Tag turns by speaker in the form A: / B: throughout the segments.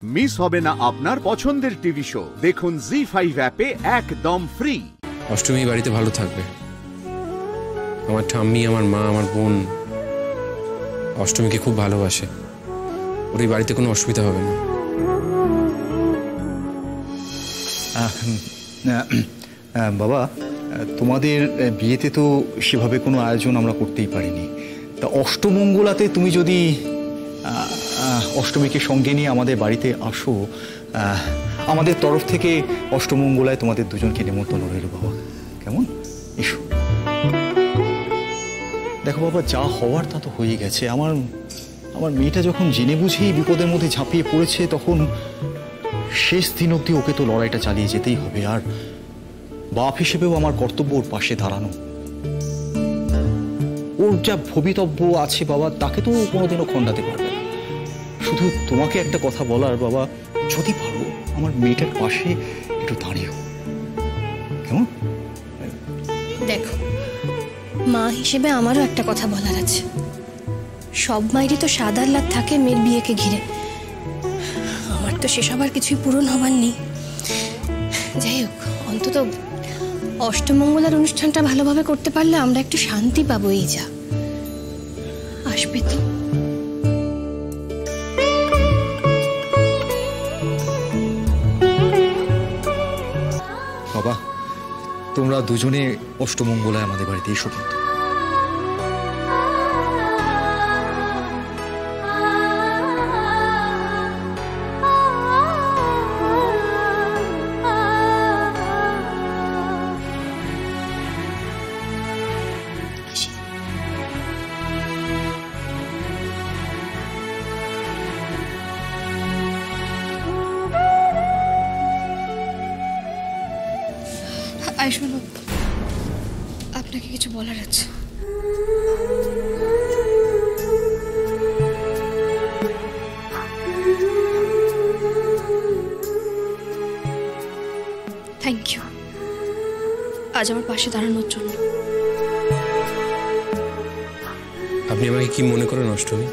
A: Miss হবে না আপনার পছন্দের টিভি শো। দেখুন জি5 অ্যাপে একদম ফ্রি।
B: অষ্টমী বাড়িতে ভালো থাকবে। আমার ঠাম্মি, আমার মা, আমার বোন অষ্টমীকে খুব ভালোবাসে। ওর এই বাড়িতে কোনো অসুবিধা হবে না।
C: বাবা, তোমাদের বিয়েতে তো সেভাবে কোনো আয়োজন আমরা করতেই পারিনি। তা অষ্টমঙ্গলাতে তুমি যদি অষ্টমীকে সঙ্গে নিয়ে আমাদের বাড়িতে আসো, আমাদের তরফ থেকে অষ্টমঙ্গলায় তোমাদের দুজনকে নেমন্তন্ন রইল বাবা। কেমন? এসো। দেখো বাবা, যা হওয়ার তা তো হয়ে গেছে। আমার মেয়েটা যখন জেনে বুঝেই বিপদের মধ্যে ঝাঁপিয়ে পড়েছে, তখন শেষ দিন অবধি ওকে তো লড়াইটা চালিয়ে যেতেই হবে। আর বাপ হিসেবেও আমার কর্তব্য ওর পাশে দাঁড়ানো। ওর যা ভবিতব্য আছে বাবা, তাকে তো কোনোদিনও খণ্ডাতে পারবে না। শুধু তোমাকে একটা কথা বলার বাবা, যদি পারো আমার মেয়েটার পাশে একটু দাঁড়িয়েও। কেমন?
D: দেখো, মা হিসেবে আমারও একটা কথা বলার আছে। সব মায়েরই তো সাদা লাভ থাকে মেয়ের বিয়েকে ঘিরে। আমার তো সেসব আর কিছুই পূরণ হবার নেই। যাই হোক, অন্তত অষ্টমঙ্গলার অনুষ্ঠানটা ভালোভাবে করতে পারলে আমরা একটু শান্তি পাবো। এই যা আসবে তো।
C: বাবা, তোমরা দুজনে অষ্টমঙ্গলায় আমাদের বাড়িতে এসো কিন্তু।
D: আয়ুষ্মান বাবু, আপনাকে কিছু বলার আছে। থ্যাংক ইউ আজ আমার পাশে দাঁড়ানোর জন্য।
B: আপনি আমাকে কি মনে করেন অষ্টমী?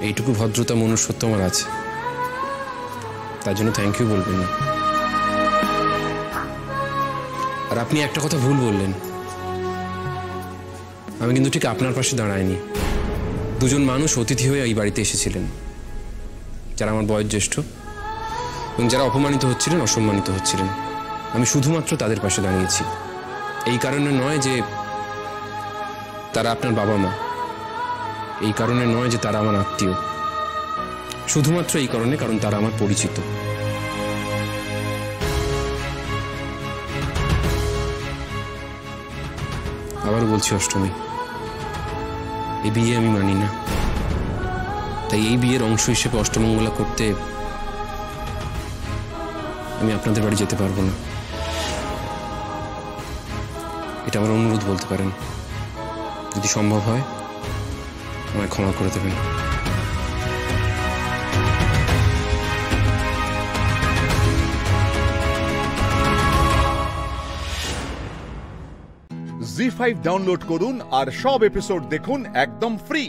B: এইটুকু ভদ্রতা, মনুষ্যত্ব আমার আছে, তার জন্য থ্যাংক ইউ বলবেন না। আর আপনি একটা কথা ভুল বললেন। আমি কিন্তু ঠিক আপনার পাশে দাঁড়াইনি। দুজন মানুষ অতিথি হয়ে এই বাড়িতে এসেছিলেন, যারা আমার বয়োজ্যেষ্ঠ এবং যারা অপমানিত হচ্ছিলেন, অসম্মানিত হচ্ছিলেন। আমি শুধুমাত্র তাদের পাশে দাঁড়িয়েছি। এই কারণে নয় যে তারা আপনার বাবা মা, এই কারণে নয় যে তারা আমার আত্মীয়, শুধুমাত্র এই কারণে, কারণ তারা আমার পরিচিত। আবারও বলছি অষ্টমী, এই বিয়ে আমি মানি না। তাই এই বিয়ের অংশ হিসেবে অষ্টমঙ্গলা করতে আমি আপনাদের বাড়ি যেতে পারবো না। এটা আমার অনুরোধ বলতে পারেন। যদি সম্ভব হয় আমায় ক্ষমা করে দেবেন।
A: জি5 ডাউনলোড করুন আর সব এপিসোড দেখুন একদম ফ্রি।